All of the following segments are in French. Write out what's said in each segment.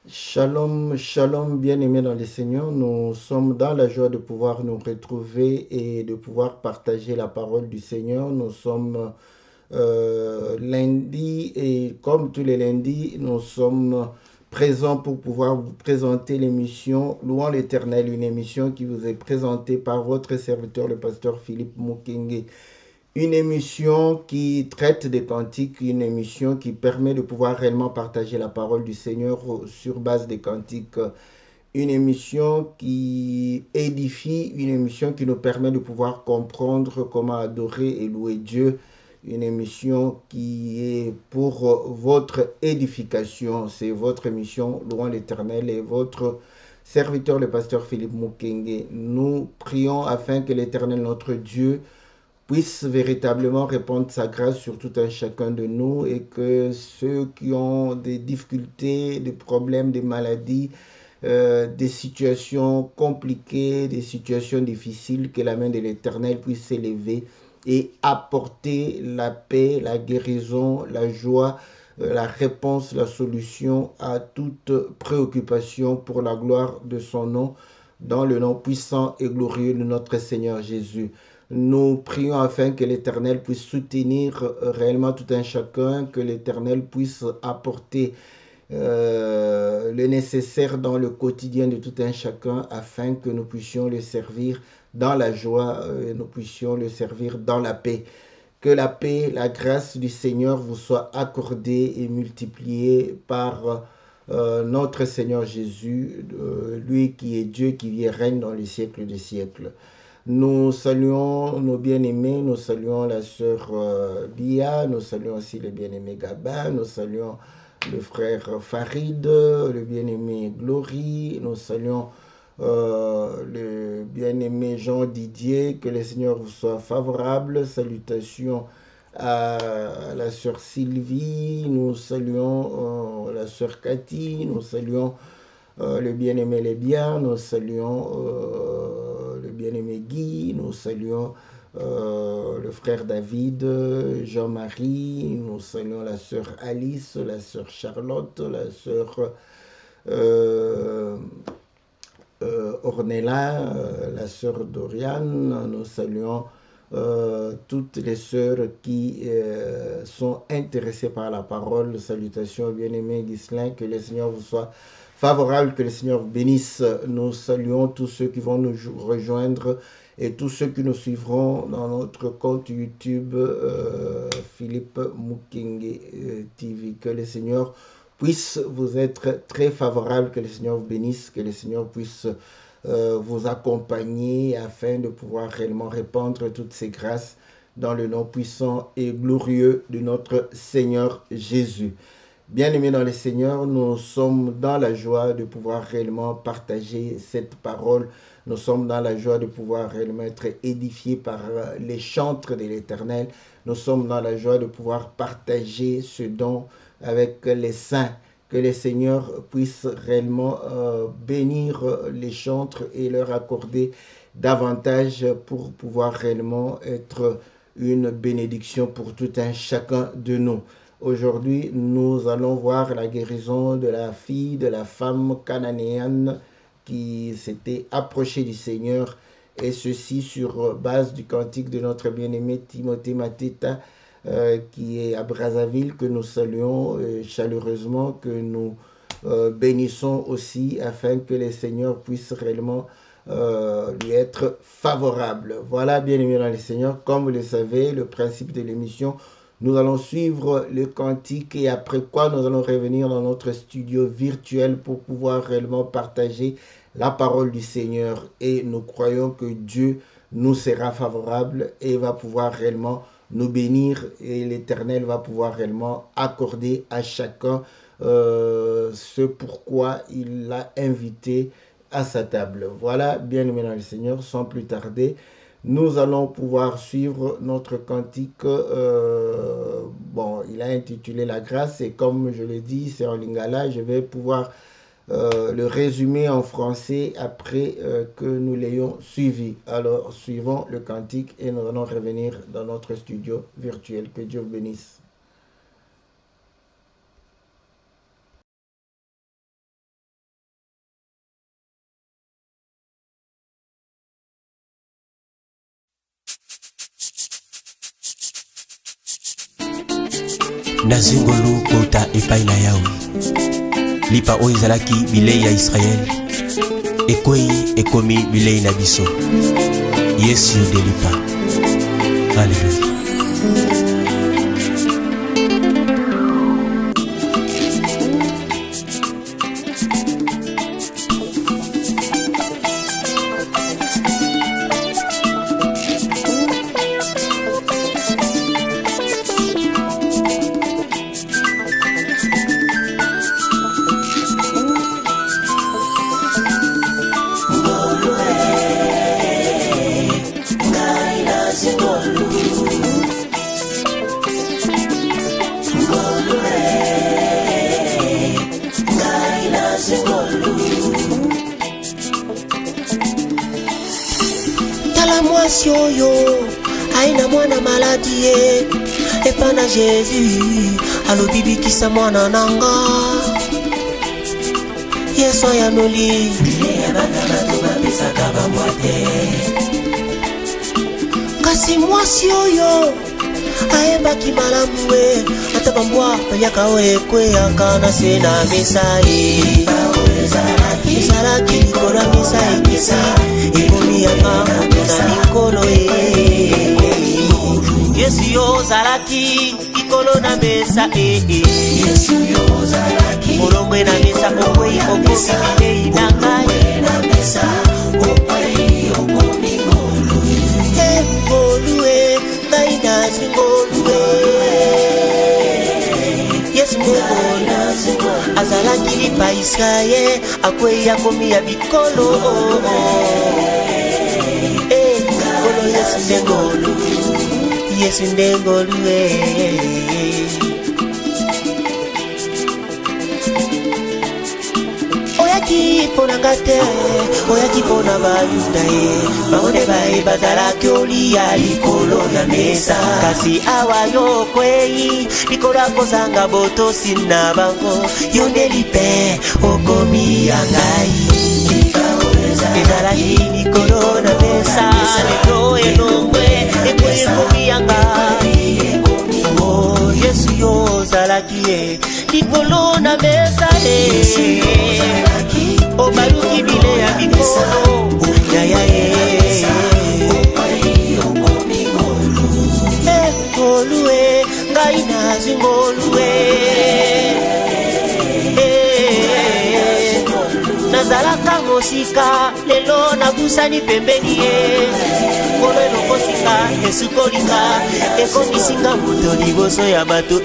Shalom, shalom, bien-aimés dans le Seigneur. Nous sommes dans la joie de pouvoir nous retrouver et de pouvoir partager la parole du Seigneur. Nous sommes lundi et comme tous les lundis, nous sommes présents pour pouvoir vous présenter l'émission Louant l'Éternel, une émission qui vous est présentée par votre serviteur, le pasteur Philippe Mukenge. Une émission qui traite des cantiques, une émission qui permet de pouvoir réellement partager la parole du Seigneur sur base des cantiques, une émission qui édifie, une émission qui nous permet de pouvoir comprendre comment adorer et louer Dieu, une émission qui est pour votre édification. C'est votre émission, Louant l'Éternel, et votre serviteur, le pasteur Philippe Mukenge. Nous prions afin que l'Éternel, notre Dieu, puisse véritablement répandre sa grâce sur tout un chacun de nous et que ceux qui ont des difficultés, des problèmes, des maladies, des situations compliquées, des situations difficiles, que la main de l'Éternel puisse s'élever et apporter la paix, la guérison, la joie, la réponse, la solution à toute préoccupation pour la gloire de son nom, dans le nom puissant et glorieux de notre Seigneur Jésus. Nous prions afin que l'Éternel puisse soutenir réellement tout un chacun, que l'Éternel puisse apporter le nécessaire dans le quotidien de tout un chacun afin que nous puissions le servir dans la joie et nous puissions le servir dans la paix. Que la paix, la grâce du Seigneur vous soit accordée et multipliée par notre Seigneur Jésus, lui qui est Dieu, qui vit et règne dans les siècles des siècles. Nous saluons nos bien-aimés, nous saluons la sœur Bia, nous saluons aussi le bien-aimé Gabin, nous saluons le frère Farid, le bien-aimé Glory, nous saluons le bien-aimé Jean Didier, que le Seigneur vous soit favorable. Salutations à la sœur Sylvie, nous saluons la sœur Cathy, nous saluons le bien-aimé Lébian, nous saluons le bien-aimé Guy, nous saluons le frère David, Jean-Marie, nous saluons la sœur Alice, la sœur Charlotte, la sœur euh, Ornella, la sœur Doriane, nous saluons toutes les sœurs qui sont intéressées par la parole. Salutations au bien-aimé Ghislain, que le Seigneur vous soit favorable, que le Seigneur bénisse. Nous saluons tous ceux qui vont nous rejoindre et tous ceux qui nous suivront dans notre compte YouTube Philippe Mukenge TV. Que le Seigneur puisse vous être très favorable, que le Seigneur vous bénisse, que le Seigneur puisse vous accompagner afin de pouvoir réellement répandre toutes ces grâces dans le nom puissant et glorieux de notre Seigneur Jésus. Bien-aimés dans le Seigneur, nous sommes dans la joie de pouvoir réellement partager cette parole. Nous sommes dans la joie de pouvoir réellement être édifiés par les chantres de l'Éternel. Nous sommes dans la joie de pouvoir partager ce don avec les saints. Que le Seigneur puisse réellement bénir les chantres et leur accorder davantage pour pouvoir réellement être une bénédiction pour tout un chacun de nous. Aujourd'hui, nous allons voir la guérison de la fille de la femme cananéenne qui s'était approchée du Seigneur, et ceci sur base du cantique de notre bien-aimé Timothée Mateta, qui est à Brazzaville, que nous saluons chaleureusement, que nous bénissons aussi, afin que le Seigneur puisse réellement lui être favorable. Voilà, bien-aimés dans le Seigneur, comme vous le savez, le principe de l'émission, nous allons suivre le cantique et après quoi nous allons revenir dans notre studio virtuel pour pouvoir réellement partager la parole du Seigneur. Et nous croyons que Dieu nous sera favorable et va pouvoir réellement nous bénir, et l'Éternel va pouvoir réellement accorder à chacun ce pourquoi il l'a invité à sa table. Voilà, bien-aimés dans le Seigneur, sans plus tarder, nous allons pouvoir suivre notre cantique. Bon, il a intitulé La grâce, et comme je l'ai dit, c'est en lingala. Je vais pouvoir le résumer en français après que nous l'ayons suivi. Alors, suivons le cantique et nous allons revenir dans notre studio virtuel. Que Dieu vous bénisse. nazingolu kota epai na yawe lipa oyo ezalaki bilei ya Israel ekwei ekomi bilei na biso Yesu de lipa. Alléluia. Yo aina mwana maladie epana Jésus alo bibi kisa mwana nanga Yesu ya noli ya bana bato bapesaka bamwate kasi mwasi oyo ayebaki malamu e ata bambwa baliaka oyo ekweyaka na se na mesa e ezalaki likolo ya mesa ekisa ekomiyaka na mikolo e Yesu yo ozalaki likolo na mesa Yesu yo ozalaki molongwe na mesa okwei okomi bilei na ngai na mesa okwei okomi ngolu ngolu e ngai nazi ngolu Yesu ngolu azalaki lipa Israel akwei akomi ya bikolo ngolo Yesu ndengolu Yesu ndengolu oyaki pona ngate oyaki pona bayuda bango bae bazalaki olia likolo ya mesa kasi awa yo kwei likolo akozanga botosi na bango yo nde lipe okomi ya ngai ezalaki likolo na mesa lelo elongwe ekwei ekomi ya ngai Yesu yo ozalaki likolo na mesa obaluki bile ya bikolo ngolue ngai nazi ngolue nazalaka mosika lelo nabusani pembeni ngolo elokosika esukolika ekomisinga moto liboso ya bato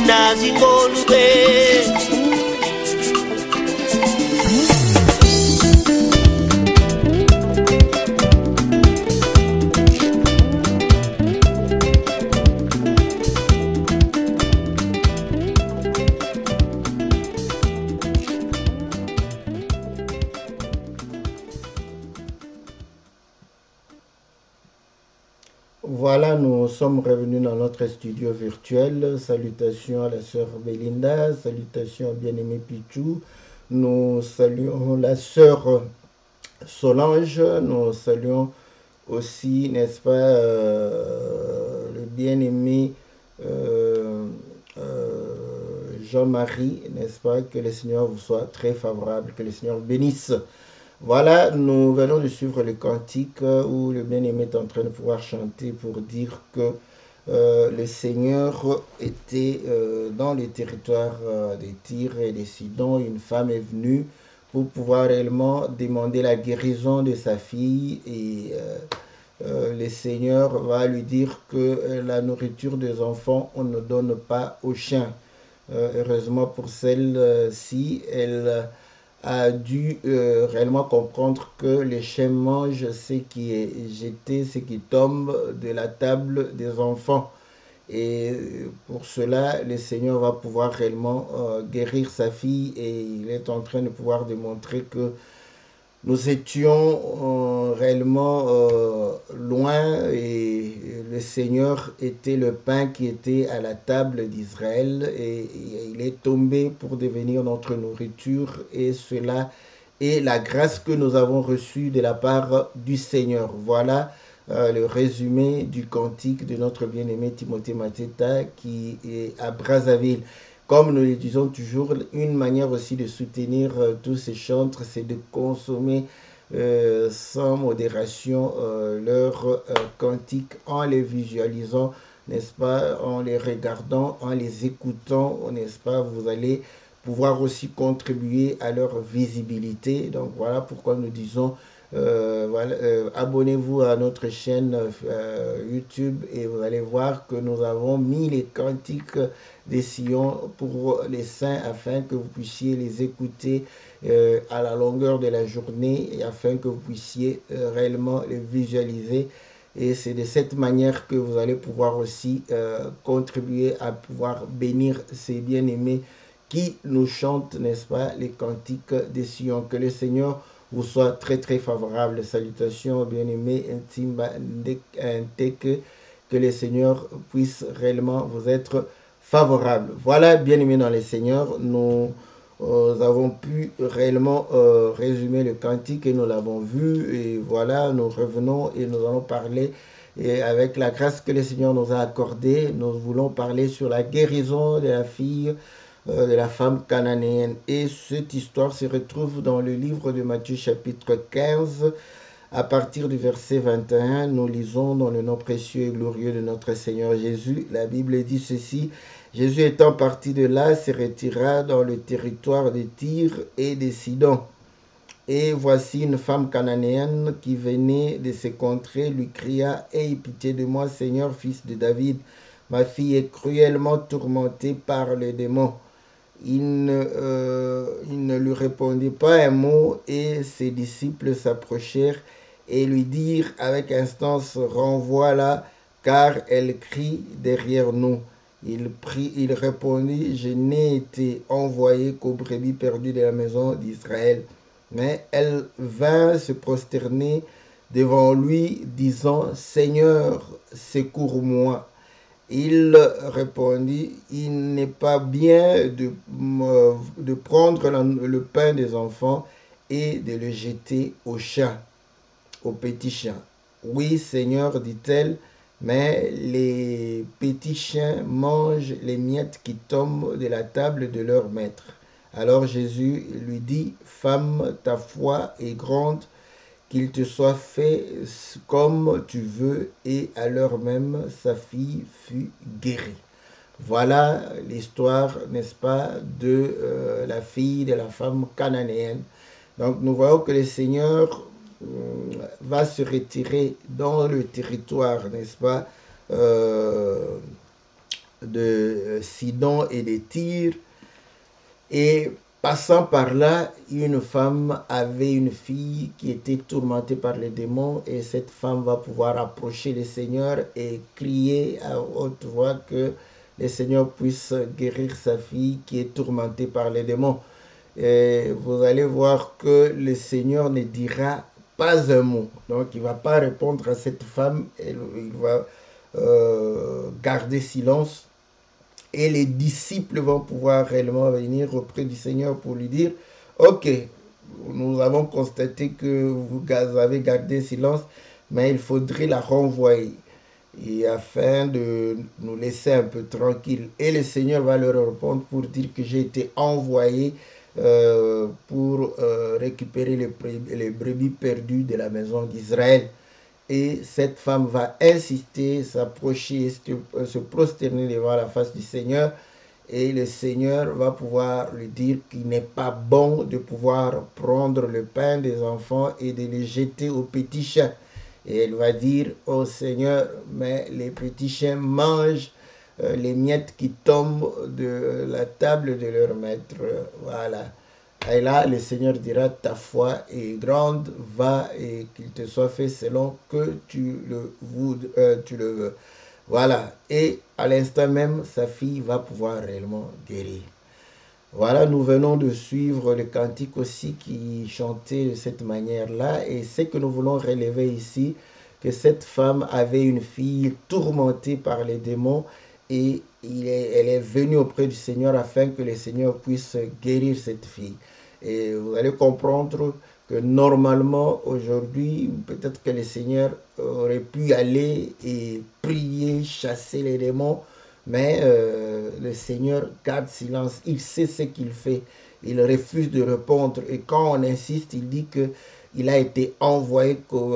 nazi ngolue. Voilà, nous sommes revenus dans notre studio virtuel. Salutations à la sœur Belinda, salutations à bien-aimé Pichou. Nous saluons la sœur Solange, nous saluons aussi, n'est-ce pas, le bien-aimé Jean-Marie, n'est-ce pas, que le Seigneur vous soit très favorable, que le Seigneur vous bénisse. Voilà, nous venons de suivre le cantique où le bien-aimé est en train de pouvoir chanter pour dire que le Seigneur était dans les territoires des Tyr et des Sidon. Une femme est venue pour pouvoir réellement demander la guérison de sa fille et le Seigneur va lui dire que la nourriture des enfants, on ne donne pas aux chiens. Heureusement pour celle-ci, elle a dû réellement comprendre que les chiens mangent ce qui est jeté, ce qui tombe de la table des enfants. Et pour cela, le Seigneur va pouvoir réellement guérir sa fille et il est en train de pouvoir démontrer que nous étions réellement loin et le Seigneur était le pain qui était à la table d'Israël et il est tombé pour devenir notre nourriture et cela est la grâce que nous avons reçue de la part du Seigneur. Voilà, le résumé du cantique de notre bien-aimé Timothée Mateta qui est à Brazzaville. Comme nous le disons toujours, une manière aussi de soutenir tous ces chantres, c'est de consommer sans modération leurs cantiques en les visualisant, n'est-ce pas, en les regardant, en les écoutant, n'est-ce pas, vous allez pouvoir aussi contribuer à leur visibilité. Donc voilà pourquoi nous disons abonnez-vous à notre chaîne YouTube et vous allez voir que nous avons mis les cantiques des sillons pour les saints afin que vous puissiez les écouter à la longueur de la journée et afin que vous puissiez réellement les visualiser. Et c'est de cette manière que vous allez pouvoir aussi contribuer à pouvoir bénir ces bien-aimés qui nous chantent, n'est-ce pas, les cantiques des sillons. Que le Seigneur vous soit très très favorable. Salutations bien-aimés, intime, que le Seigneur puisse réellement vous être favorable. Voilà, bien-aimés dans les Seigneurs, nous avons pu réellement résumer le cantique et nous l'avons vu. Et voilà, nous revenons et nous allons parler. Et avec la grâce que le Seigneur nous a accordée, nous voulons parler sur la guérison de la fille de la femme cananéenne. Et cette histoire se retrouve dans le livre de Matthieu chapitre 15. À partir du verset 21, nous lisons dans le nom précieux et glorieux de notre Seigneur Jésus. La Bible dit ceci: Jésus étant parti de là, se retira dans le territoire de Tyr et de Sidon. Et voici une femme cananéenne qui venait de ces contrées lui cria: Aie pitié de moi, Seigneur, fils de David. Ma fille est cruellement tourmentée par les démons. Il ne lui répondit pas un mot et ses disciples s'approchèrent et lui dirent avec instance: renvoie-la, car elle crie derrière nous. Il répondit: je n'ai été envoyé qu'aux brebis perdues de la maison d'Israël. Mais elle vint se prosterner devant lui, disant: Seigneur, secours-moi. Il répondit: il n'est pas bien de prendre le pain des enfants et de le jeter aux chats, aux petits chiens. Oui, Seigneur, dit-elle, mais les petits chiens mangent les miettes qui tombent de la table de leur maître. Alors Jésus lui dit: Femme, ta foi est grande, qu'il te soit fait comme tu veux. Et à l'heure même, sa fille fut guérie. Voilà l'histoire, n'est-ce pas, de la fille de la femme cananéenne. Donc nous voyons que le Seigneur va se retirer dans le territoire, n'est-ce pas, de Sidon et de Tyr. Et passant par là, une femme avait une fille qui était tourmentée par les démons, et cette femme va pouvoir approcher le Seigneur et crier à haute voix que le Seigneur puisse guérir sa fille qui est tourmentée par les démons. Et vous allez voir que le Seigneur ne dira pas un mot. Donc il ne va pas répondre à cette femme, il va garder silence. Et les disciples vont pouvoir réellement venir auprès du Seigneur pour lui dire: ok, nous avons constaté que vous avez gardé silence, mais il faudrait la renvoyer, et afin de nous laisser un peu tranquille. Et le Seigneur va leur répondre pour dire que j'ai été envoyé pour récupérer les brebis perdues de la maison d'Israël. Et cette femme va insister, s'approcher, se prosterner devant la face du Seigneur. Et le Seigneur va pouvoir lui dire qu'il n'est pas bon de pouvoir prendre le pain des enfants et de les jeter aux petits chiens. Et elle va dire: oh Seigneur, mais les petits chiens mangent les miettes qui tombent de la table de leur maître. Voilà. Et là, le Seigneur dira: ta foi est grande, va et qu'il te soit fait selon que tu le veux. Voilà. Et à l'instant même, sa fille va pouvoir réellement guérir. Voilà, nous venons de suivre le cantique aussi qui chantait de cette manière-là. Et ce que nous voulons relever ici, que cette femme avait une fille tourmentée par les démons, et elle est venue auprès du Seigneur afin que le Seigneur puisse guérir cette fille. Et vous allez comprendre que normalement, aujourd'hui, peut-être que le Seigneur aurait pu aller et prier, chasser les démons, mais le Seigneur garde silence, il sait ce qu'il fait, il refuse de répondre, et quand on insiste, il dit que il a été envoyé pour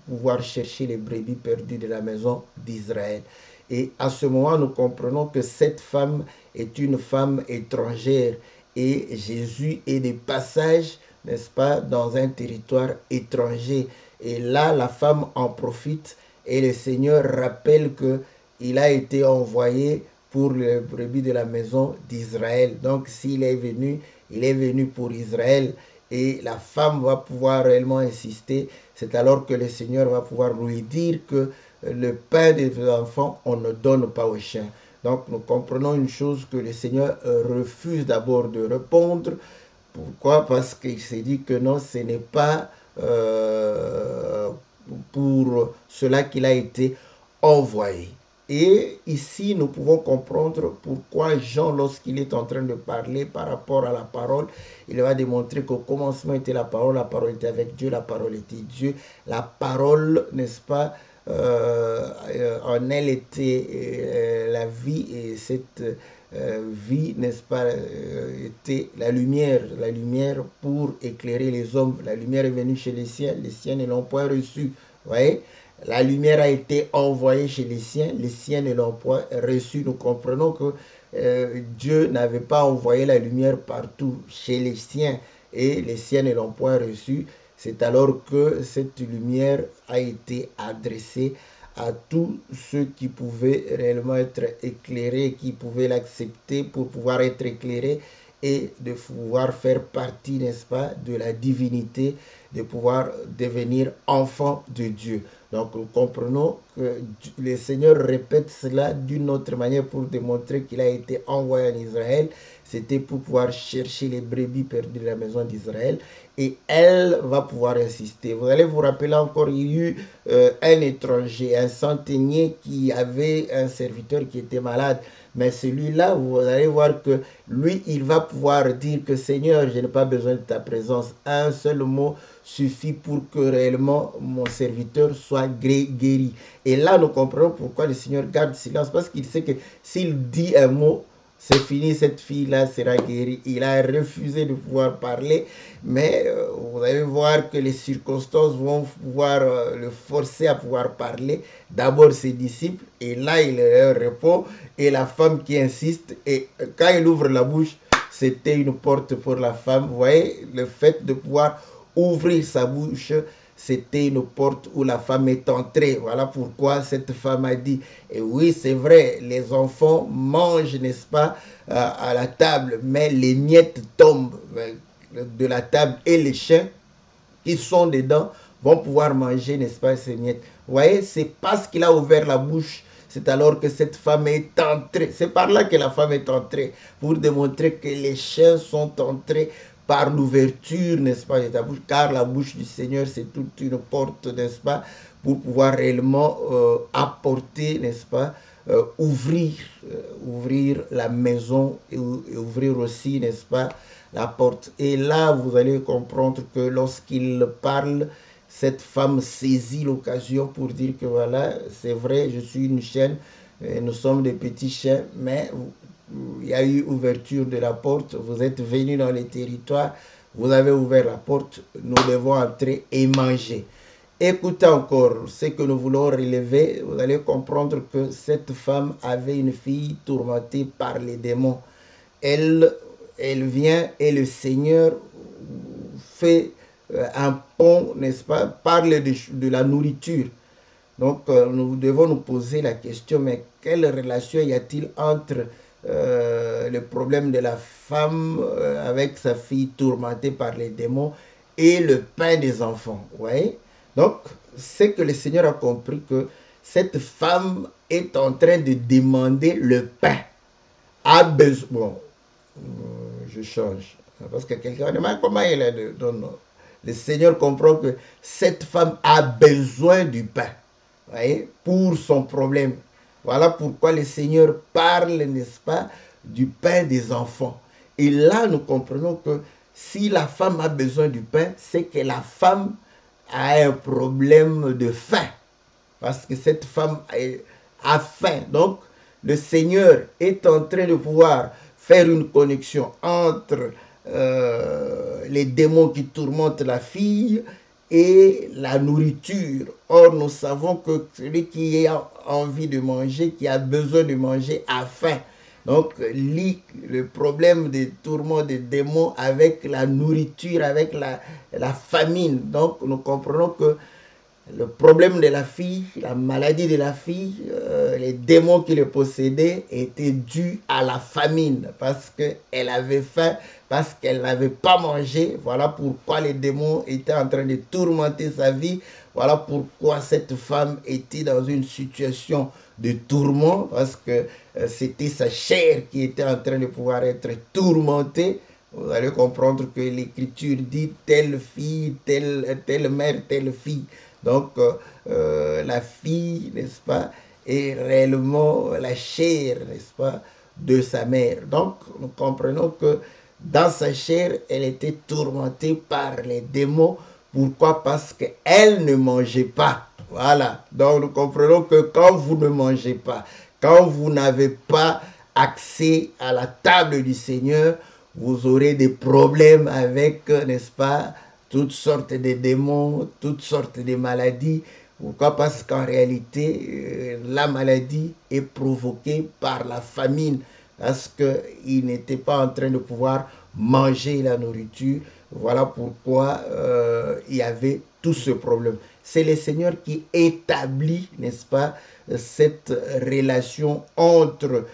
pouvoir chercher les brebis perdues de la maison d'Israël. Et à ce moment, nous comprenons que cette femme est une femme étrangère et Jésus est de passage, n'est-ce pas, dans un territoire étranger. Et là, la femme en profite et le Seigneur rappelle que il a été envoyé pour les brebis de la maison d'Israël. Donc, s'il est venu, il est venu pour Israël. Et la femme va pouvoir réellement insister. C'est alors que le Seigneur va pouvoir lui dire que le pain des enfants, on ne donne pas aux chiens. Donc nous comprenons une chose, que le Seigneur refuse d'abord de répondre. Pourquoi? Parce qu'il s'est dit que non, ce n'est pas pour cela qu'il a été envoyé. Et ici, nous pouvons comprendre pourquoi Jean, lorsqu'il est en train de parler par rapport à la parole, il va démontrer qu'au commencement était la parole était avec Dieu, la parole était Dieu. La parole, n'est-ce pas, en elle était la vie, et cette vie, n'est-ce pas, était la lumière pour éclairer les hommes. La lumière est venue chez les siens ne l'ont point reçue. Vous voyez? La lumière a été envoyée chez les siens ne l'ont point reçue. Nous comprenons que Dieu n'avait pas envoyé la lumière partout chez les siens, et les siens ne l'ont point reçue. C'est alors que cette lumière a été adressée à tous ceux qui pouvaient réellement être éclairés, qui pouvaient l'accepter pour pouvoir être éclairés et de pouvoir faire partie, n'est-ce pas, de la divinité, de pouvoir devenir enfant de Dieu. Donc nous comprenons que le Seigneur répète cela d'une autre manière pour démontrer qu'il a été envoyé en Israël. C'était pour pouvoir chercher les brebis perdues de la maison d'Israël, et elle va pouvoir insister. Vous allez vous rappeler encore, il y a eu un étranger, un centenier qui avait un serviteur qui était malade. Mais celui-là, vous allez voir que lui, il va pouvoir dire que Seigneur, je n'ai pas besoin de ta présence. Un seul mot suffit pour que réellement mon serviteur soit guéri. Et là, nous comprenons pourquoi le Seigneur garde silence, parce qu'il sait que s'il dit un mot, c'est fini, cette fille-là sera guérie. Il a refusé de pouvoir parler, mais vous allez voir que les circonstances vont pouvoir le forcer à pouvoir parler. D'abord ses disciples, et là il leur répond, et la femme qui insiste, et quand il ouvre la bouche, c'était une porte pour la femme. Vous voyez, le fait de pouvoir ouvrir sa bouche, c'était une porte où la femme est entrée. Voilà pourquoi cette femme a dit, et oui, c'est vrai, les enfants mangent, n'est-ce pas, à la table, mais les miettes tombent de la table, et les chiens qui sont dedans vont pouvoir manger, n'est-ce pas, ces miettes. Vous voyez, c'est parce qu'il a ouvert la bouche, c'est alors que cette femme est entrée. C'est par là que la femme est entrée, pour démontrer que les chiens sont entrés par l'ouverture, n'est-ce pas, de ta bouche, car la bouche du Seigneur, c'est toute une porte, n'est-ce pas, pour pouvoir réellement apporter, n'est-ce pas, ouvrir la maison, et ouvrir aussi, n'est-ce pas, la porte. Et là, vous allez comprendre que lorsqu'il parle, cette femme saisit l'occasion pour dire que voilà, c'est vrai, je suis une chienne, nous sommes des petits chiens, mais il y a eu ouverture de la porte, vous êtes venus dans les territoires, vous avez ouvert la porte, nous devons entrer et manger. Écoutez encore ce que nous voulons relever, vous allez comprendre que cette femme avait une fille tourmentée par les démons. Elle vient et le Seigneur fait un pont, n'est-ce pas, parle de la nourriture. Donc nous devons nous poser la question, mais quelle relation y a-t-il entre le problème de la femme avec sa fille tourmentée par les démons et le pain des enfants? Ouais. Donc, c'est que le Seigneur a compris que cette femme est en train de demander le pain. A besoin. Bon, je change. Parce que quelqu'un demande comment elle est. Non. Le Seigneur comprend que cette femme a besoin du pain. Voyez, pour son problème. Voilà pourquoi le Seigneur parle, n'est-ce pas, du pain des enfants. Et là, nous comprenons que si la femme a besoin du pain, c'est que la femme a un problème de faim. Parce que cette femme a faim. Donc, le Seigneur est en train de pouvoir faire une connexion entre les démons qui tourmentent la fille et la nourriture. Or, nous savons que celui qui a envie de manger, qui a besoin de manger, a faim. Donc, le problème des tourments des démons avec la nourriture, avec la famine. Donc, nous comprenons que le problème de la fille, la maladie de la fille, les démons qui le possédaient étaient dus à la famine parce qu'elle avait faim, parce qu'elle n'avait pas mangé. Voilà pourquoi les démons étaient en train de tourmenter sa vie. Voilà pourquoi cette femme était dans une situation de tourment parce que c'était sa chair qui était en train de pouvoir être tourmentée. Vous allez comprendre que l'Écriture dit telle fille, telle mère, telle fille. Donc, la fille, n'est-ce pas, est réellement la chair, n'est-ce pas, de sa mère. Donc, nous comprenons que dans sa chair, elle était tourmentée par les démons. Pourquoi? Parce qu'elle ne mangeait pas. Voilà. Donc, nous comprenons que quand vous ne mangez pas, quand vous n'avez pas accès à la table du Seigneur, vous aurez des problèmes avec, n'est-ce pas, toutes sortes de démons, toutes sortes de maladies. Pourquoi? Parce qu'en réalité, la maladie est provoquée par la famine, parce qu'il n'était pas en train de pouvoir manger la nourriture. Voilà pourquoi il y avait tout ce problème. C'est le Seigneur qui établit, n'est-ce pas, cette relation entre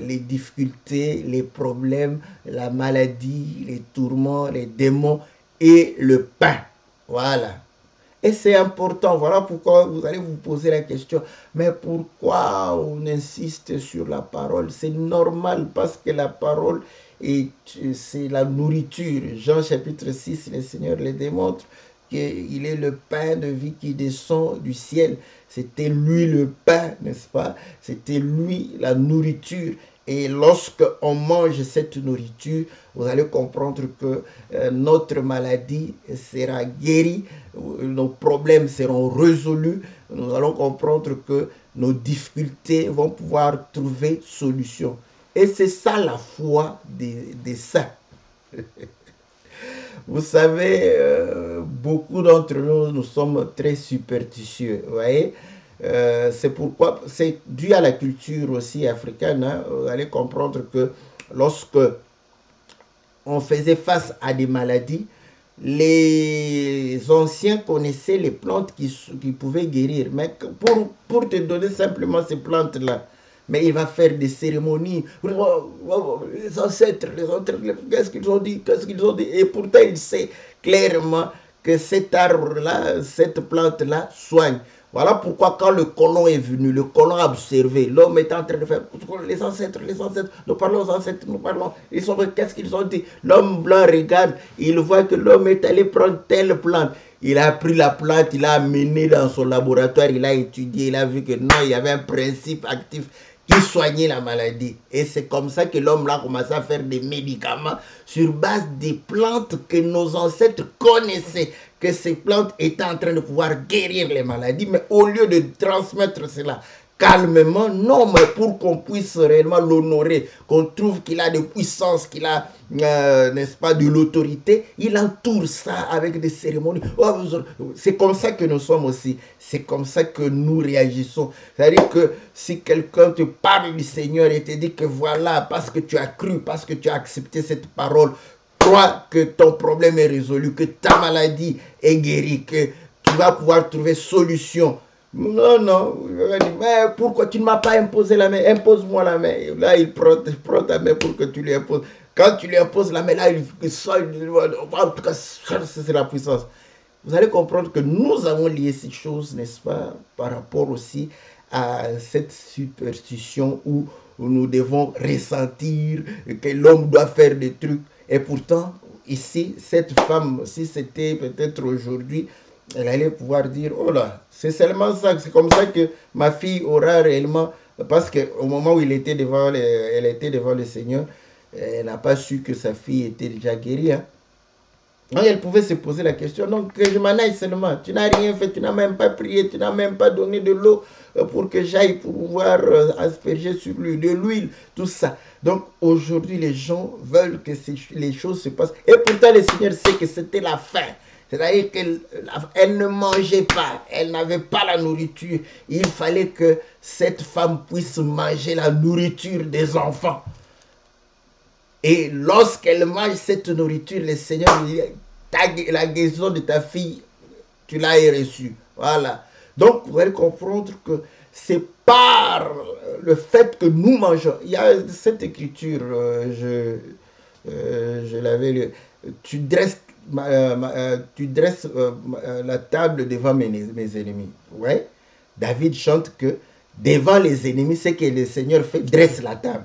les difficultés, les problèmes, la maladie, les tourments, les démons et le pain. Voilà. Et c'est important. Voilà pourquoi vous allez vous poser la question. Mais pourquoi on insiste sur la parole? C'est normal parce que la parole, c'est la nourriture. Jean chapitre 6, le Seigneur le démontre qu'il est le pain de vie qui descend du ciel. C'était lui le pain, n'est-ce pas? C'était lui la nourriture. Et lorsque on mange cette nourriture, vous allez comprendre que notre maladie sera guérie, nos problèmes seront résolus, nous allons comprendre que nos difficultés vont pouvoir trouver solution. Et c'est ça la foi des saints. Vous savez, beaucoup d'entre nous, nous sommes très superstitieux, vous voyez. C'est pourquoi, c'est dû à la culture aussi africaine, hein. Vous allez comprendre que lorsque on faisait face à des maladies, les anciens connaissaient les plantes qui pouvaient guérir. Mais pour te donner simplement ces plantes-là, mais il va faire des cérémonies. Les ancêtres, qu'est-ce qu'ils ont dit? Qu'est-ce qu'ils ont dit? Et pourtant, il sait clairement que cet arbre-là, cette plante-là soigne. Voilà pourquoi quand le colon est venu, le colon a observé, l'homme était en train de faire les ancêtres, nous parlons aux ancêtres, nous parlons, qu'est-ce qu'ils ont dit? L'homme blanc regarde, il voit que l'homme est allé prendre telle plante. Il a pris la plante, il l'a amenée dans son laboratoire, il a étudié, il a vu que non, il y avait un principe actif qui soignait la maladie. Et c'est comme ça que l'homme a commencé à faire des médicaments sur base des plantes que nos ancêtres connaissaient, que ces plantes étaient en train de pouvoir guérir les maladies. Mais au lieu de transmettre cela calmement, non, mais pour qu'on puisse réellement l'honorer, qu'on trouve qu'il a de puissance, qu'il a, n'est-ce pas, de l'autorité, il entoure ça avec des cérémonies. Oh, c'est comme ça que nous sommes aussi. C'est comme ça que nous réagissons. C'est-à-dire que si quelqu'un te parle du Seigneur et te dit que voilà, parce que tu as cru, parce que tu as accepté cette parole, crois que ton problème est résolu, que ta maladie est guérie, que tu vas pouvoir trouver solution. Non, non. Mais pourquoi tu ne m'as pas imposé la main? Impose-moi la main. Là, il prend ta main pour que tu lui imposes. Quand tu lui imposes la main, là, il sort. En tout cas, c'est la puissance. Vous allez comprendre que nous avons lié ces choses, n'est-ce pas, par rapport aussi à cette superstition où nous devons ressentir que l'homme doit faire des trucs. Et pourtant, ici, cette femme, si c'était peut-être aujourd'hui, elle allait pouvoir dire, oh là, c'est seulement ça, c'est comme ça que ma fille aura réellement, parce qu'au moment où elle était devant le Seigneur, Elle n'a pas su que sa fille était déjà guérie. Hein. Donc elle pouvait se poser la question, donc que je m'en aille seulement. Tu n'as rien fait, tu n'as même pas prié, tu n'as même pas donné de l'eau pour que j'aille pouvoir asperger sur lui, de l'huile, tout ça. Donc aujourd'hui, les gens veulent que les choses se passent. Et pourtant, le Seigneur sait que c'était la faim. C'est-à-dire qu'elle ne mangeait pas, elle n'avait pas la nourriture. Il fallait que cette femme puisse manger la nourriture des enfants. Et lorsqu'elle mange cette nourriture, le Seigneur lui dit, la guérison de ta fille, tu l'as reçue. Voilà. Donc, vous allez comprendre que c'est par le fait que nous mangeons. Il y a cette écriture, je l'avais lu. Tu dresses la table devant mes ennemis. Ouais. David chante que devant les ennemis, ce que le Seigneur fait, dresse la table.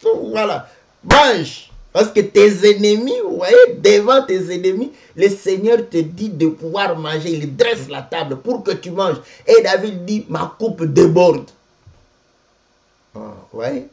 Donc, voilà. Mange. Parce que tes ennemis, vous voyez, devant tes ennemis, le Seigneur te dit de pouvoir manger. Il dresse la table pour que tu manges. Et David dit, ma coupe déborde. Vous voyez?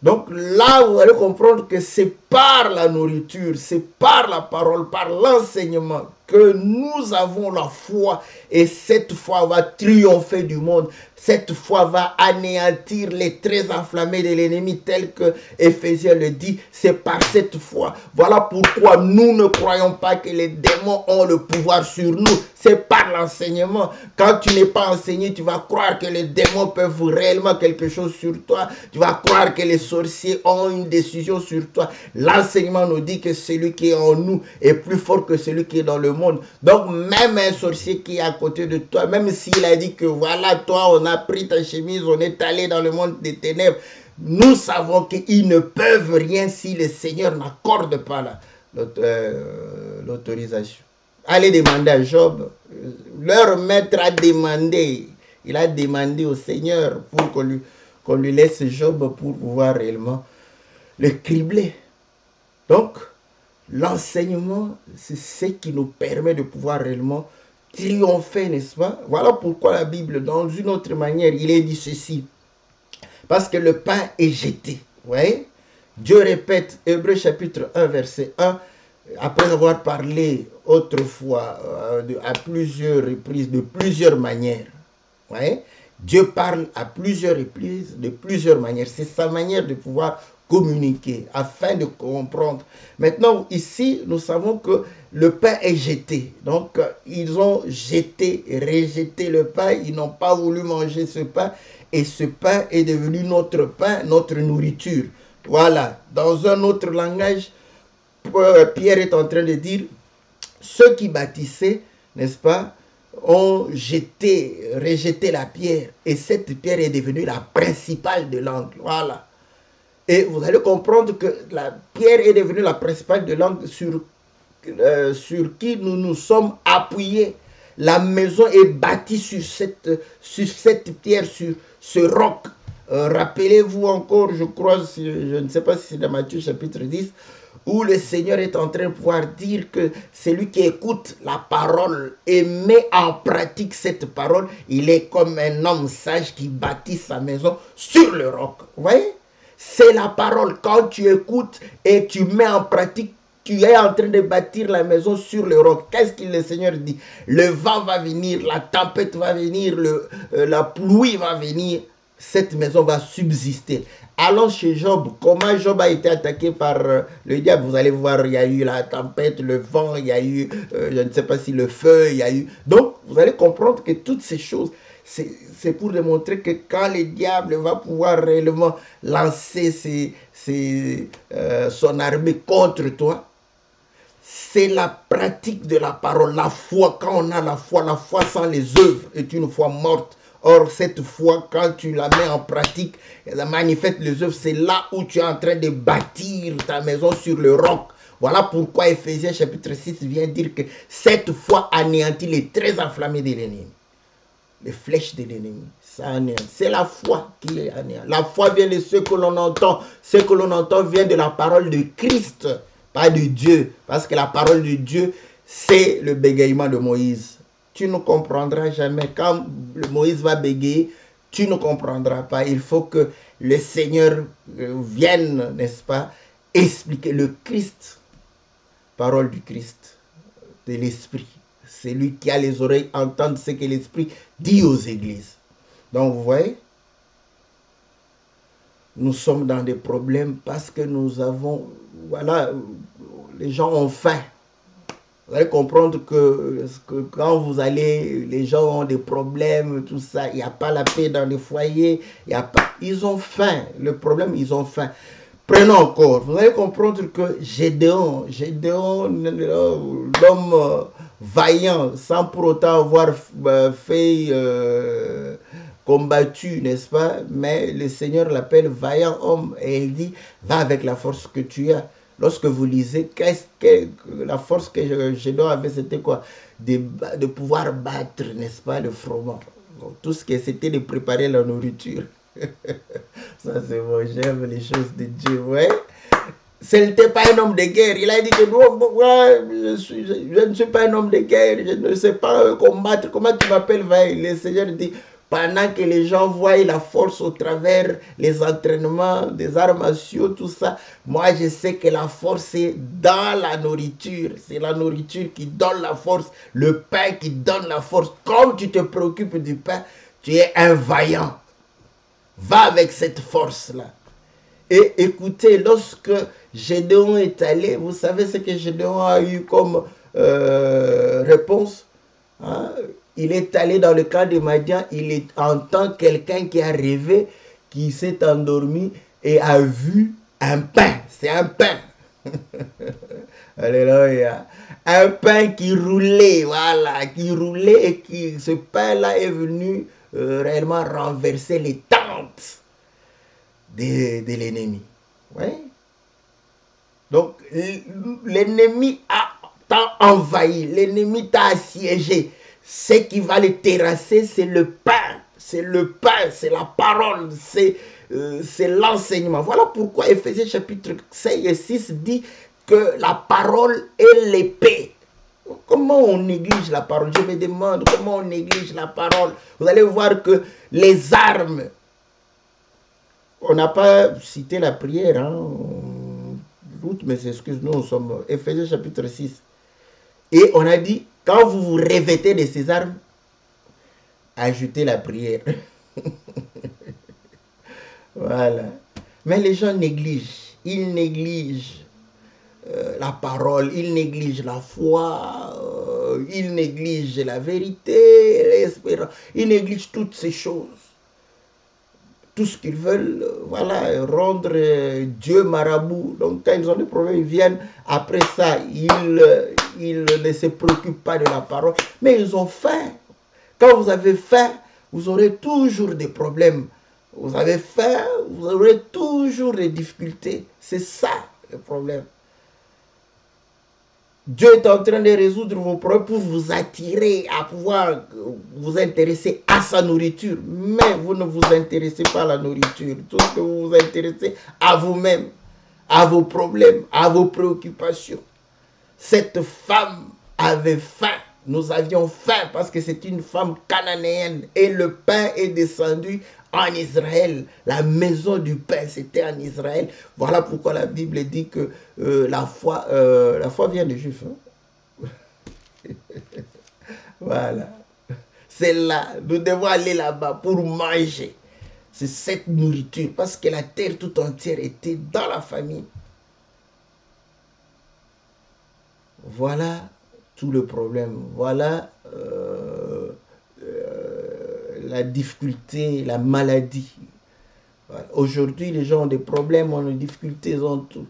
Donc là, vous allez comprendre que c'est par la nourriture, c'est par la parole, par l'enseignement que nous avons la foi. Et cette foi va triompher du monde. Cette foi va anéantir les traits enflammés de l'ennemi, tel que Éphésiens le dit. C'est par cette foi. Voilà pourquoi nous ne croyons pas que les démons ont le pouvoir sur nous. C'est par l'enseignement. Quand tu n'es pas enseigné, tu vas croire que les démons peuvent réellement quelque chose sur toi. Tu vas croire que les sorciers ont une décision sur toi. L'enseignement nous dit que celui qui est en nous est plus fort que celui qui est dans le monde. Donc même un sorcier qui est à côté de toi, même s'il a dit que voilà, toi on a pris ta chemise, on est allé dans le monde des ténèbres, nous savons qu'ils ne peuvent rien si le Seigneur n'accorde pas l'autorisation. Allez demander à Job. Leur maître a demandé, il a demandé au Seigneur pour qu'on lui laisse Job pour pouvoir réellement le cribler. Donc, l'enseignement, c'est ce qui nous permet de pouvoir réellement triompher, n'est-ce pas? Voilà pourquoi la Bible, dans une autre manière, il est dit ceci. Parce que le pain est jeté. Vous voyez? Dieu répète, Hébreux chapitre 1, verset 1, après avoir parlé autrefois à plusieurs reprises, de plusieurs manières. Vous voyez? Dieu parle à plusieurs reprises, de plusieurs manières. C'est sa manière de pouvoir communiquer, afin de comprendre. Maintenant, ici, nous savons que le pain est jeté. Donc, ils ont jeté, rejeté le pain. Ils n'ont pas voulu manger ce pain. Et ce pain est devenu notre pain, notre nourriture. Voilà. Dans un autre langage, Pierre est en train de dire, ceux qui bâtissaient, n'est-ce pas, ont rejeté la pierre. Et cette pierre est devenue la principale de l'angle. Voilà. Et vous allez comprendre que la pierre est devenue la principale de l'angle sur qui nous nous sommes appuyés. La maison est bâtie sur cette pierre, sur ce roc. Rappelez-vous encore, je crois, je ne sais pas si c'est dans Matthieu chapitre 10, où le Seigneur est en train de pouvoir dire que celui qui écoute la parole et met en pratique cette parole, il est comme un homme sage qui bâtit sa maison sur le roc. Vous voyez? C'est la parole. Quand tu écoutes et tu mets en pratique, tu es en train de bâtir la maison sur le roc. Qu'est-ce que le Seigneur dit? Le vent va venir, la tempête va venir, la pluie va venir. Cette maison va subsister. Allons chez Job. Comment Job a été attaqué par le diable? Vous allez voir, il y a eu la tempête, le vent, il y a eu, je ne sais pas si le feu, il y a eu... Donc, vous allez comprendre que toutes ces choses, c'est pour démontrer que quand le diable va pouvoir réellement lancer son armée contre toi, c'est la pratique de la parole, la foi. Quand on a la foi sans les œuvres est une foi morte. Or, cette foi, quand tu la mets en pratique, elle manifeste les œuvres, c'est là où tu es en train de bâtir ta maison sur le roc. Voilà pourquoi Éphésiens chapitre 6 vient dire que cette foi anéantit les traits enflammés de l'ennemi. Les flèches de l'ennemi, ça anéantit. C'est la foi qui est anéantie. La foi vient de ce que l'on entend. Ce que l'on entend vient de la parole de Christ, pas de Dieu. Parce que la parole de Dieu, c'est le bégaiement de Moïse. Tu ne comprendras jamais. Quand Moïse va bégayer, tu ne comprendras pas. Il faut que le Seigneur vienne, n'est-ce pas, expliquer le Christ, parole du Christ, de l'Esprit. C'est lui qui a les oreilles entendre ce que l'Esprit dit aux églises. Donc vous voyez, nous sommes dans des problèmes parce que nous avons, voilà, les gens ont faim. Vous allez comprendre que quand vous allez, les gens ont des problèmes, tout ça, il n'y a pas la paix dans les foyers, il y a pas, ils ont faim. Le problème, ils ont faim. Prenons encore, vous allez comprendre que Gédéon, l'homme vaillant, sans pour autant avoir fait combattu, n'est-ce pas? Mais le Seigneur l'appelle vaillant homme et il dit, va avec la force que tu as. Lorsque vous lisez, qu'est-ce que la force que Gédéon avait, c'était quoi? De pouvoir battre, n'est-ce pas, le froment. Donc, tout ce que c'était de préparer la nourriture. Ça, c'est bon, j'aime les choses de Dieu, ouais. Ce n'était pas un homme de guerre. Il a dit que je ne suis pas un homme de guerre, je ne sais pas combattre. Comment tu m'appelles, vaillant? Le Seigneur dit, pendant que les gens voient la force au travers les entraînements, des arts martiaux, tout ça, moi je sais que la force est dans la nourriture. C'est la nourriture qui donne la force, le pain qui donne la force. Comme tu te préoccupes du pain, tu es un vaillant. Va avec cette force-là. Et écoutez, lorsque Gédéon est allé, vous savez ce que Gédéon a eu comme réponse, hein? Il est allé dans le camp de Madian, il entend quelqu'un qui a rêvé, qui s'est endormi et a vu un pain. C'est un pain. Alléluia. Un pain qui roulait, voilà, qui roulait et qui, ce pain-là est venu réellement renverser les tentes de l'ennemi. Ouais. Donc, l'ennemi t'a envahi, l'ennemi t'a assiégé. Ce qui va les terrasser, c'est le pain. C'est le pain, c'est la parole, c'est l'enseignement. Voilà pourquoi Éphésiens chapitre 5 et 6 dit que la parole est l'épée. Comment on néglige la parole? Je me demande comment on néglige la parole. Vous allez voir que les armes, on n'a pas cité la prière, hein? Route, mais excuse-nous, nous sommes Éphésiens chapitre 6. Et on a dit, quand vous vous revêtez de ces armes, ajoutez la prière. Voilà. Mais les gens négligent. Ils négligent la parole, ils négligent la foi, ils négligent la vérité, l'espérance. Ils négligent toutes ces choses. Tout ce qu'ils veulent, voilà, rendre Dieu marabout. Donc quand ils ont des problèmes, ils viennent. Après ça, ils ne se préoccupent pas de la parole. Mais ils ont faim. Quand vous avez faim, vous aurez toujours des problèmes. Vous avez faim, vous aurez toujours des difficultés. C'est ça le problème. Dieu est en train de résoudre vos problèmes pour vous attirer à pouvoir vous intéresser à sa nourriture. Mais vous ne vous intéressez pas à la nourriture. Tout ce que vous vous intéressez à vous-même, à vos problèmes, à vos préoccupations. Cette femme avait faim. Nous avions faim parce que c'est une femme cananéenne. Et le pain est descendu en Israël. La maison du pain, c'était en Israël. Voilà pourquoi la Bible dit que la foi vient des Juifs. Hein? Voilà. C'est là. Nous devons aller là-bas pour manger. C'est cette nourriture. Parce que la terre tout entière était dans la famine. Voilà tout le problème. Voilà la difficulté, la maladie. Voilà. Aujourd'hui, les gens ont des problèmes, ont des difficultés, ils ont tout.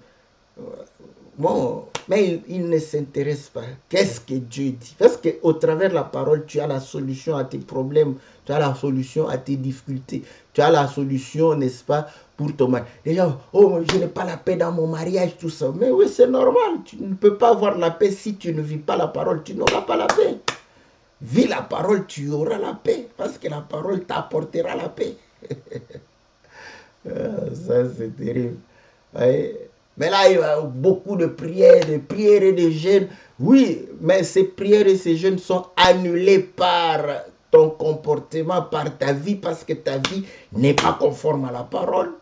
Bon, mais ils ne s'intéressent pas. Qu'est-ce que Dieu dit? Parce qu'au travers de la parole, tu as la solution à tes problèmes, tu as la solution à tes difficultés, tu as la solution, n'est-ce pas, pour ton mari. Les gens, oh, je n'ai pas la paix dans mon mariage, tout ça. Mais oui, c'est normal. Tu ne peux pas avoir la paix si tu ne vis pas la parole. Tu n'auras pas la paix. Vis la parole, tu auras la paix. Parce que la parole t'apportera la paix. Ça, c'est terrible. Ouais. Mais là, il y a beaucoup de prières et de jeûnes. Oui, mais ces prières et ces jeûnes sont annulés par ton comportement, par ta vie, parce que ta vie n'est pas conforme à la parole.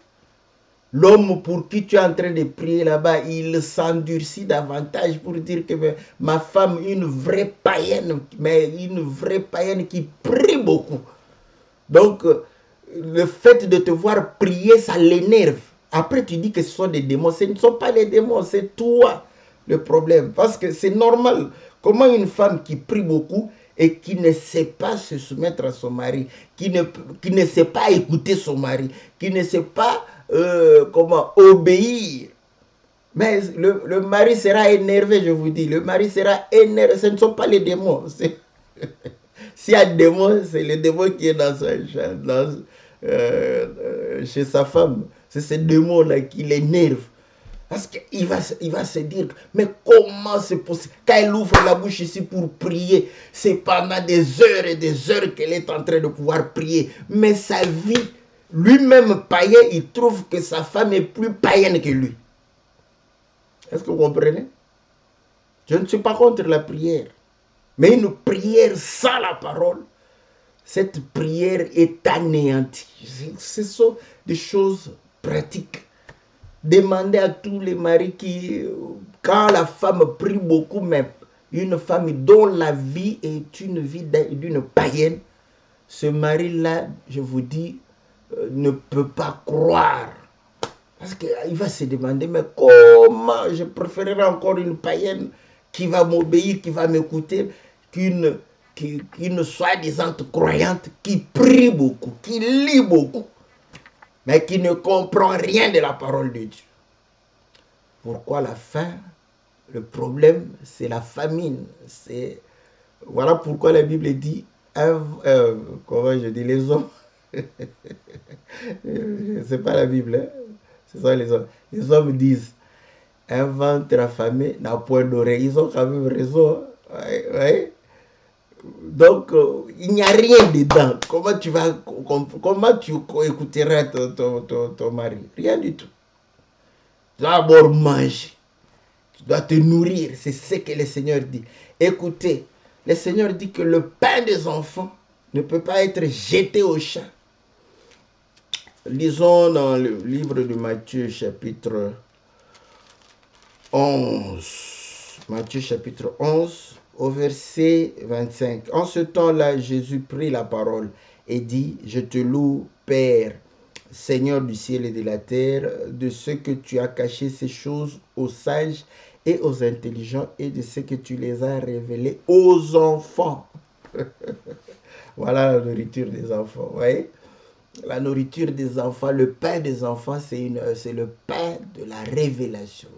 L'homme pour qui tu es en train de prier là-bas, il s'endurcit davantage pour dire que ma femme, une vraie païenne, mais une vraie païenne qui prie beaucoup. Donc, le fait de te voir prier, ça l'énerve. Après, tu dis que ce sont des démons. Ce ne sont pas les démons, c'est toi le problème. Parce que c'est normal. Comment une femme qui prie beaucoup et qui ne sait pas se soumettre à son mari, qui ne sait pas écouter son mari, qui ne sait pas comment obéir. Mais le mari sera énervé, je vous dis. Le mari sera énervé. Ce ne sont pas les démons. S'il y a un démon, c'est le démon qui est chez sa femme. C'est ce démon-là qui l'énerve. Parce qu'il va se dire, mais comment c'est possible? Quand elle ouvre la bouche ici pour prier, c'est pendant des heures et des heures qu'elle est en train de pouvoir prier. Mais sa vie, lui-même païen, il trouve que sa femme est plus païenne que lui. Est-ce que vous comprenez? Je ne suis pas contre la prière. Mais une prière sans la parole, cette prière est anéantie. Ce sont des choses pratiques. Demandez à tous les maris qui, quand la femme prie beaucoup, mais une femme dont la vie est une vie d'une païenne, ce mari-là, je vous dis, ne peut pas croire. Parce qu'il va se demander, mais comment je préférerais encore une païenne qui va m'obéir, qui va m'écouter, qu'une soi-disant croyante qui prie beaucoup, qui lit beaucoup, mais qui ne comprend rien de la parole de Dieu. Pourquoi la faim? Le problème, c'est la famine. Voilà pourquoi la Bible dit, comment je dis, les hommes, c'est pas la Bible, hein? C'est ça les hommes. Les hommes disent, un ventre affamé n'a point d'oreille. Ils ont quand même raison. Ouais, ouais. Donc, il n'y a rien dedans. Comment tu écouteras ton mari? Rien du tout. Tu dois d'abord manger. Tu dois te nourrir. C'est ce que le Seigneur dit. Écoutez, le Seigneur dit que le pain des enfants ne peut pas être jeté au chat. Lisons dans le livre de Matthieu, chapitre 11. Matthieu, chapitre 11. Au verset 25. En ce temps-là, Jésus prit la parole et dit, je te loue, Père, Seigneur du ciel et de la terre, de ce que tu as caché ces choses aux sages et aux intelligents et de ce que tu les as révélées aux enfants. Voilà la nourriture des enfants, vous voyez? La nourriture des enfants, le pain des enfants, c'est le pain de la révélation.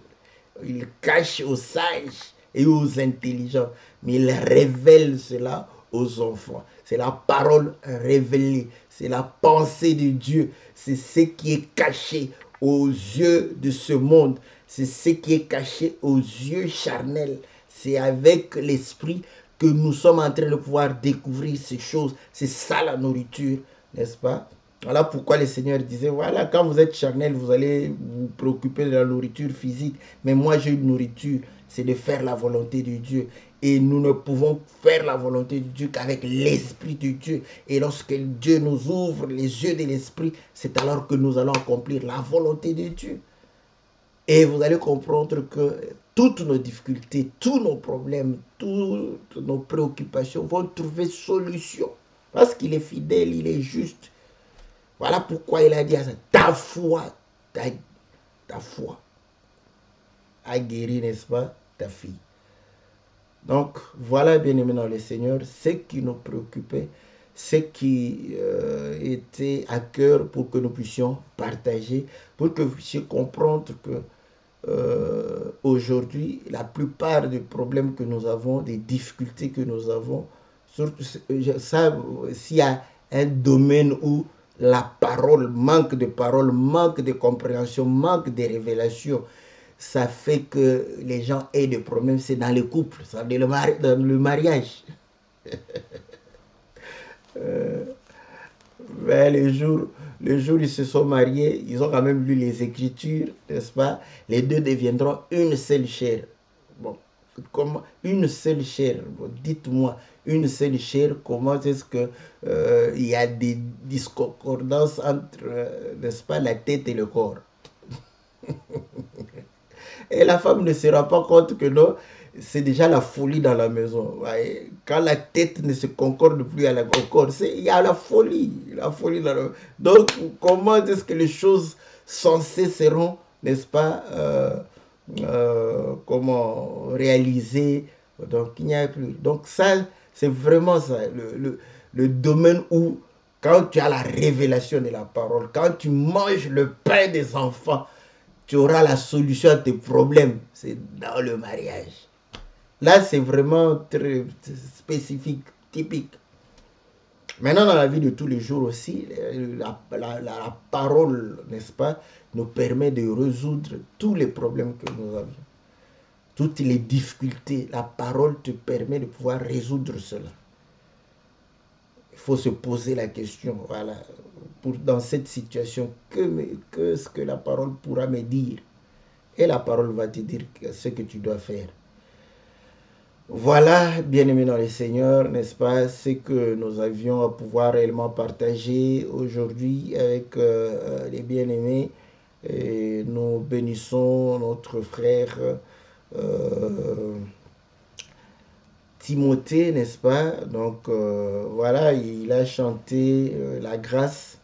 Il cache aux sages et aux intelligents, mais il révèle cela aux enfants. C'est la parole révélée, c'est la pensée de Dieu, c'est ce qui est caché aux yeux de ce monde, c'est ce qui est caché aux yeux charnels. C'est avec l'esprit que nous sommes en train de pouvoir découvrir ces choses. C'est ça la nourriture, n'est-ce pas? Voilà pourquoi le Seigneur disait, voilà, quand vous êtes charnel, vous allez vous préoccuper de la nourriture physique. Mais moi, j'ai une nourriture, c'est de faire la volonté de Dieu. Et nous ne pouvons faire la volonté de Dieu qu'avec l'Esprit de Dieu. Et lorsque Dieu nous ouvre les yeux de l'Esprit, c'est alors que nous allons accomplir la volonté de Dieu. Et vous allez comprendre que toutes nos difficultés, tous nos problèmes, toutes nos préoccupations vont trouver solution. Parce qu'il est fidèle, il est juste. Voilà pourquoi il a dit à ça, ta foi a guéri, n'est-ce pas, ta fille. Donc, voilà, bien aimé dans le Seigneur, ce qui nous préoccupait, ce qui était à cœur pour que nous puissions partager, pour que vous puissiez comprendre que aujourd'hui, la plupart des problèmes que nous avons, des difficultés que nous avons, surtout ça, s'il y a un domaine où la parole, manque de compréhension, manque de révélation, ça fait que les gens aient des problèmes, c'est dans le couple, dans le mariage. Mais le jour où ils se sont mariés, ils ont quand même lu les Écritures, n'est-ce pas? Les deux deviendront une seule chair. Bon, comment une seule chair? Bon, dites-moi, une seule chair, comment est-ce que il y a des discordances entre, n'est-ce pas, la tête et le corps? Et la femme ne se rend pas compte que non, c'est déjà la folie dans la maison. Ouais. Quand la tête ne se concorde plus à la concorde, il y a la folie dans la... Donc, comment est-ce que les choses censées seront, n'est-ce pas, comment réaliser? Donc, il n'y a plus. Donc, ça, c'est vraiment ça, le domaine où, quand tu as la révélation de la parole, quand tu manges le pain des enfants, tu auras la solution à tes problèmes. C'est dans le mariage. Là, c'est vraiment très spécifique, typique. Maintenant, dans la vie de tous les jours aussi, la parole, n'est-ce pas, nous permet de résoudre tous les problèmes que nous avons. Toutes les difficultés, la parole te permet de pouvoir résoudre cela. Il faut se poser la question, voilà, dans cette situation, qu'est-ce que la parole pourra me dire? Et la parole va te dire ce que tu dois faire. Voilà, bien-aimés dans le Seigneur, n'est-ce pas, ce que nous avions à pouvoir réellement partager aujourd'hui avec les bien-aimés. Et nous bénissons notre frère Timothée, n'est-ce pas? Donc voilà, il a chanté la grâce.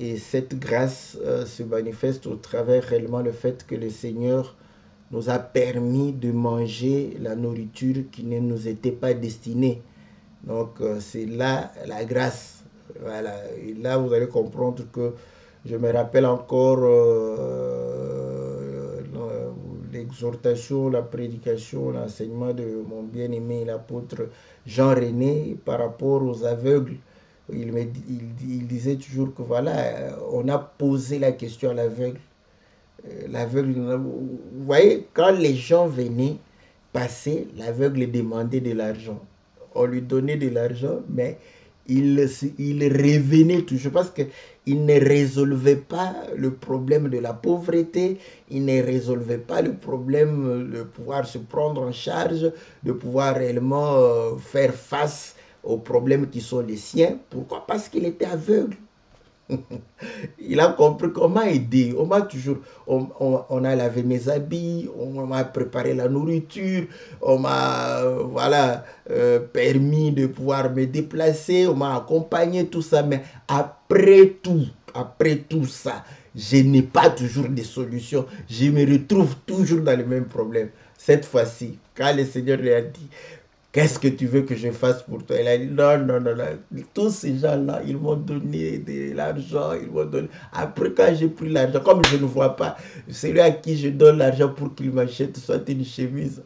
Et cette grâce se manifeste au travers réellement le fait que le Seigneur nous a permis de manger la nourriture qui ne nous était pas destinée. Donc c'est là la grâce. Voilà. Et là vous allez comprendre que je me rappelle encore l'exhortation, la prédication, l'enseignement de mon bien-aimé l'apôtre Jean-René par rapport aux aveugles. Il disait toujours que voilà, on a posé la question à l'aveugle. L'aveugle, vous voyez, quand les gens venaient passer, l'aveugle demandait de l'argent. On lui donnait de l'argent, mais il revenait toujours parce qu'il ne résolvait pas le problème de la pauvreté, il ne résolvait pas le problème de pouvoir se prendre en charge, de pouvoir réellement faire face aux problèmes qui sont les siens. Pourquoi? Parce qu'il était aveugle. Il a compris comment aider. On m'a toujours, on a lavé mes habits, on m'a préparé la nourriture, on m'a voilà permis de pouvoir me déplacer, on m'a accompagné, tout ça. Mais après tout ça, je n'ai pas toujours de solutions. Je me retrouve toujours dans les mêmes problèmes. Cette fois-ci, quand le Seigneur lui a dit, qu'est-ce que tu veux que je fasse pour toi? Il a dit, non. Tous ces gens-là, ils m'ont donné de l'argent. Après, quand j'ai pris l'argent, comme je ne vois pas, celui à qui je donne l'argent pour qu'il m'achète soit une chemise.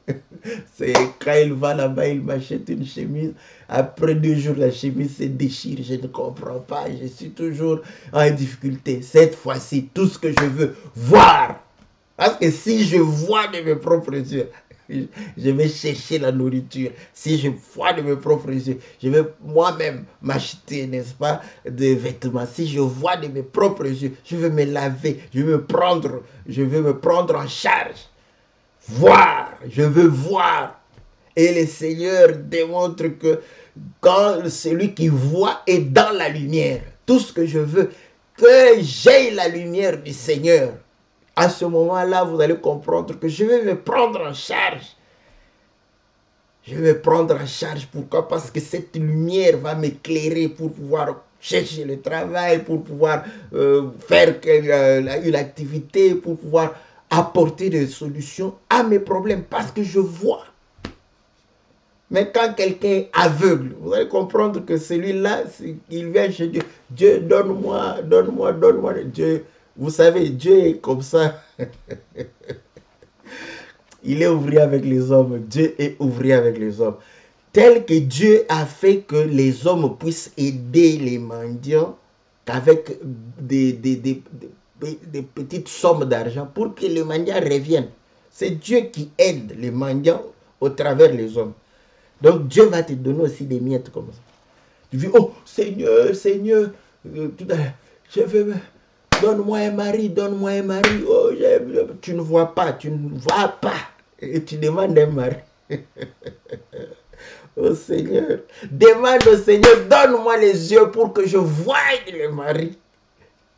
C'est quand il va là-bas, il m'achète une chemise. Après 2 jours, la chemise se déchire. Je ne comprends pas. Je suis toujours en difficulté. Cette fois-ci, tout ce que je veux, voir. Parce que si je vois de mes propres yeux, je vais chercher la nourriture. Si je vois de mes propres yeux, je vais moi-même m'acheter, n'est-ce pas, des vêtements. Si je vois de mes propres yeux, je vais me laver, je vais me prendre en charge. Voir, je veux voir. Et le Seigneur démontre que quand celui qui voit est dans la lumière, tout ce que je veux, que j'ai la lumière du Seigneur. À ce moment-là, vous allez comprendre que je vais me prendre en charge. Je vais me prendre en charge. Pourquoi? Parce que cette lumière va m'éclairer pour pouvoir chercher le travail, pour pouvoir faire une activité, pour pouvoir apporter des solutions à mes problèmes. Parce que je vois. Mais quand quelqu'un est aveugle, vous allez comprendre que celui-là, il vient chez Dieu. Dieu, donne-moi. Dieu. Vous savez, Dieu est comme ça. Il est ouvrier avec les hommes. Dieu est ouvrier avec les hommes. Tel que Dieu a fait que les hommes puissent aider les mendiants qu'avec des petites sommes d'argent pour que les mendiants reviennent. C'est Dieu qui aide les mendiants au travers des hommes. Donc Dieu va te donner aussi des miettes comme ça. Tu dis, oh Seigneur, tout à l'heure, je veux... Donne-moi un mari. Oh, tu ne vois pas. Et tu demandes un mari. Oh Seigneur, demande au Seigneur, donne-moi les yeux pour que je voie le mari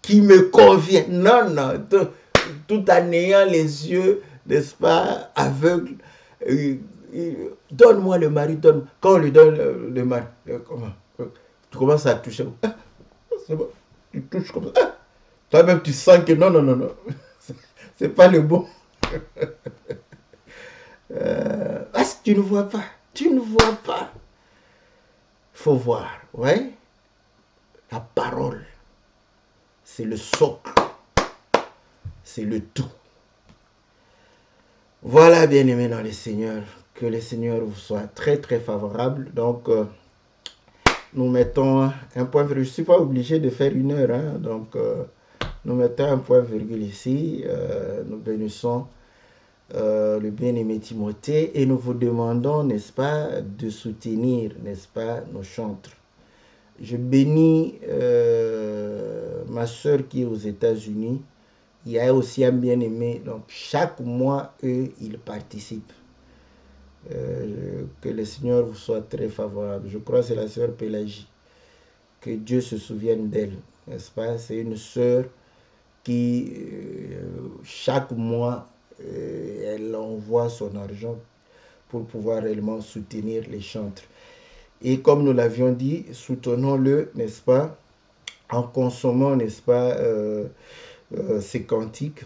qui me convient. Non, tout en ayant les yeux n'est-ce pas, aveugle. Donne-moi le mari, donne. Quand on lui donne le mari, tu commences à toucher. Ah, c'est bon, tu touches comme ça. Ah, toi-même, tu sens que non, non, non, non. C'est pas le bon. Tu ne vois pas. Tu ne vois pas. Il faut voir. Ouais. La parole, c'est le socle. C'est le tout. Voilà, bien-aimés dans le Seigneur. Que le Seigneur vous soit très, très favorable. Donc, nous mettons un point virgule. Je ne suis pas obligé de faire 1 heure. Hein, donc, nous mettons un point virgule ici. Nous bénissons le bien-aimé Timothée et nous vous demandons, n'est-ce pas, de soutenir, n'est-ce pas, nos chantres. Je bénis ma soeur qui est aux États-Unis. Il y a aussi un bien-aimé. Donc, chaque mois, eux, ils participent. Que le Seigneur vous soit très favorable. Je crois que c'est la sœur Pélagie. Que Dieu se souvienne d'elle, n'est-ce pas? C'est une sœur qui, chaque mois, elle envoie son argent pour pouvoir réellement soutenir les chantres. Et comme nous l'avions dit, soutenons-le, n'est-ce pas, en consommant, n'est-ce pas, ces cantiques,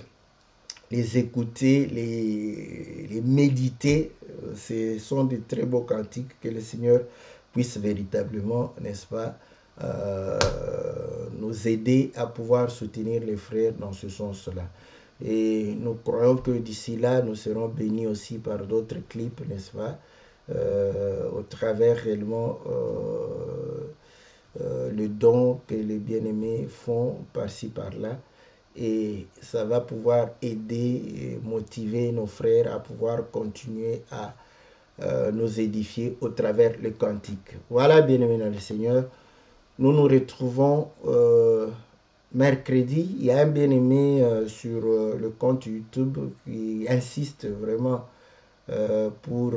les écouter, les méditer. Ce sont de très beaux cantiques. Que le Seigneur puisse véritablement, n'est-ce pas, nous aider à pouvoir soutenir les frères dans ce sens-là. Et nous croyons que d'ici là, nous serons bénis aussi par d'autres clips, n'est-ce pas, au travers réellement le don que les bien-aimés font par-ci, par-là. Et ça va pouvoir aider et motiver nos frères à pouvoir continuer à nous édifier au travers le cantique. Voilà, bien-aimés dans le Seigneur. Nous nous retrouvons mercredi. Il y a un bien-aimé sur le compte YouTube qui insiste vraiment pour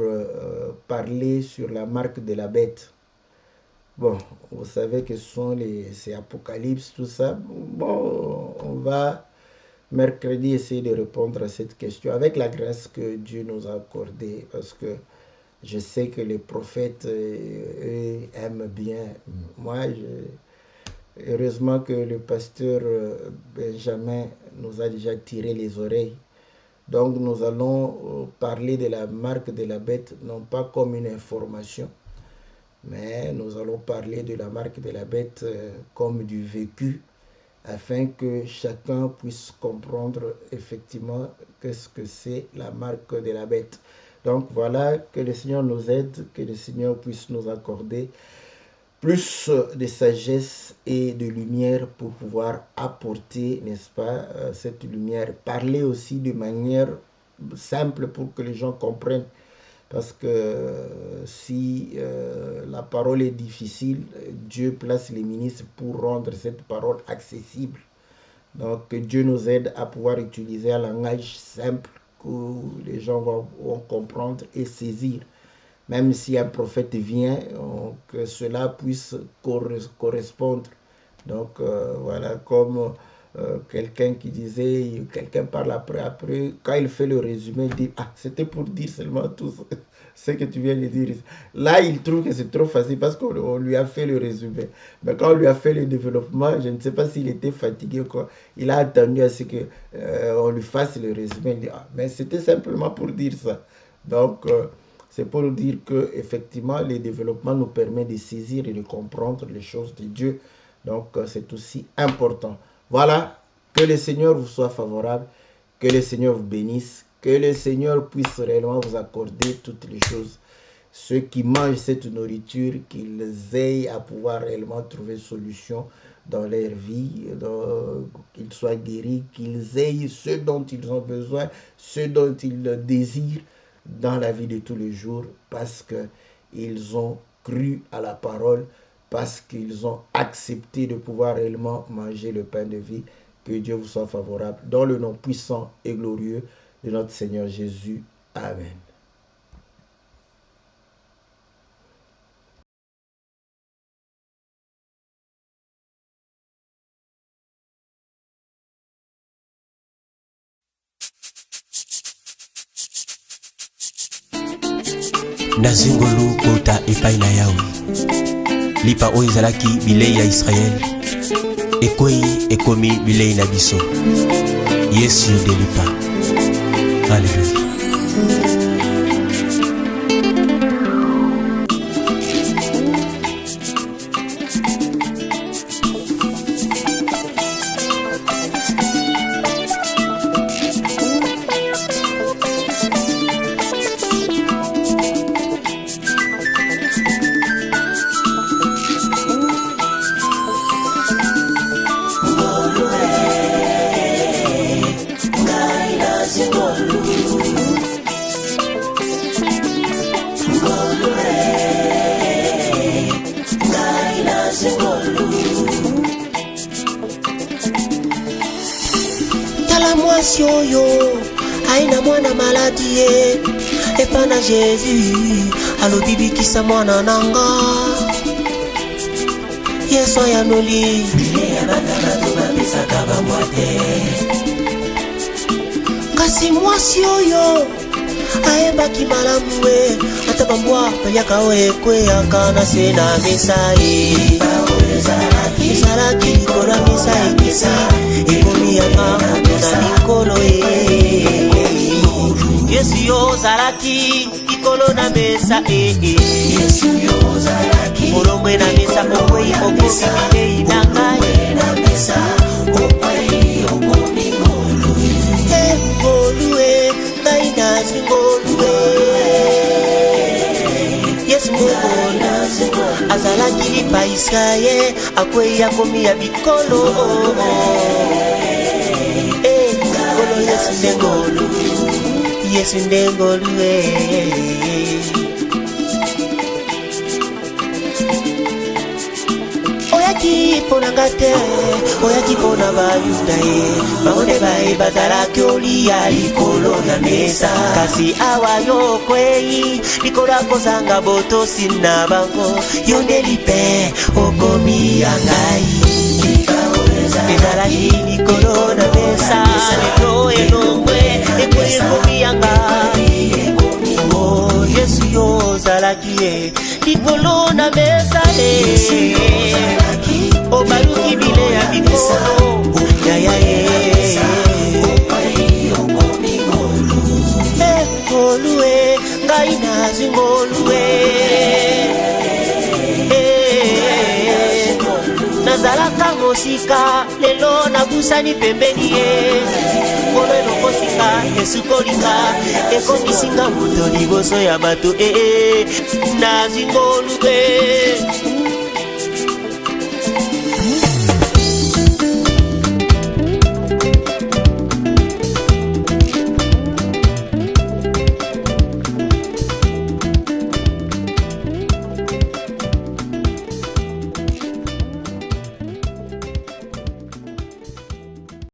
parler sur la marque de la bête. Bon, vous savez que c'est Apocalypse, tout ça. Bon, on va mercredi essayer de répondre à cette question avec la grâce que Dieu nous a accordée, parce que je sais que les prophètes, eux, aiment bien. Moi, heureusement que le pasteur Benjamin nous a déjà tiré les oreilles. Donc nous allons parler de la marque de la bête, non pas comme une information, mais nous allons parler de la marque de la bête comme du vécu, afin que chacun puisse comprendre effectivement qu'est-ce que c'est la marque de la bête. Donc voilà, que le Seigneur nous aide, que le Seigneur puisse nous accorder plus de sagesse et de lumière pour pouvoir apporter, n'est-ce pas, cette lumière. Parler aussi de manière simple pour que les gens comprennent. Parce que si la parole est difficile, Dieu place les ministres pour rendre cette parole accessible. Donc que Dieu nous aide à pouvoir utiliser un langage simple que les gens vont comprendre et saisir. Même si un prophète vient, que cela puisse correspondre. Donc voilà, comme quelqu'un qui disait, quelqu'un parle après, quand il fait le résumé, il dit, ah, c'était pour dire seulement tout ce que tu viens de dire. Là, il trouve que c'est trop facile parce qu'on lui a fait le résumé. Mais quand on lui a fait le développement, je ne sais pas s'il était fatigué ou quoi, il a attendu à ce qu'on lui fasse le résumé. Il dit, ah, mais c'était simplement pour dire ça. Donc, c'est pour dire que effectivement, le développement nous permet de saisir et de comprendre les choses de Dieu. Donc, c'est aussi important. Voilà, que le Seigneur vous soit favorable, que le Seigneur vous bénisse, que le Seigneur puisse réellement vous accorder toutes les choses. Ceux qui mangent cette nourriture, qu'ils aient à pouvoir réellement trouver solution dans leur vie, qu'ils soient guéris, qu'ils aient ce dont ils ont besoin, ce dont ils désirent dans la vie de tous les jours, parce qu'ils ont cru à la parole, parce qu'ils ont accepté de pouvoir réellement manger le pain de vie. Que Dieu vous soit favorable. Dans le nom puissant et glorieux de notre Seigneur Jésus. Amen. nazwi ngolu kota epai na yawe lipa oyo ezalaki bilei ya Israel ekwei ekomi bilei na biso yesu de lipa. Alleluia. Tala mwasi oyo aina mwana maladi ye epa na Jésus alobi bikisa mwana nanga Yesu ayanoli ya bana bato bapesaka bamwate kasi mwasi oyo ayebaki malamu we ata bambwa banyaka oyo ekweyaka na se na mesa ye ezalaki likolo ya mesa ekisa ekomi yanga na likolo ye Yesu yo ozalaki likolo na mesa Yesu yo ozalaki molongwe na mesa okwei okomi bilei na ngai na mesa okwei okomi ngolu ngolu ngai nazwi ngolu Yesu ngolu azalaki lipa Israel akwei akomi ya bikolo ngolo Yesu ndengolu Yesu ndengolu oyaki pona ngate oyaki pona bayuda baone bae bazalaki olia likolo na mesa kasi awa yo kwei likolo akozanga botosi na bango yo nde lipe okomi ya ngai ezalaki likolo na mesa lelo elongwe ekwei ekomi ya ngai Yesu yo ozalaki likolo na mesa obaluki bile ya bikolo yaya ngolu ngai nazwi ngolu nazalaka mosika lelo nabusani pembeni ye ngolo elokosika esukolika ekomisinga moto liboso ya bato nazwi ngolu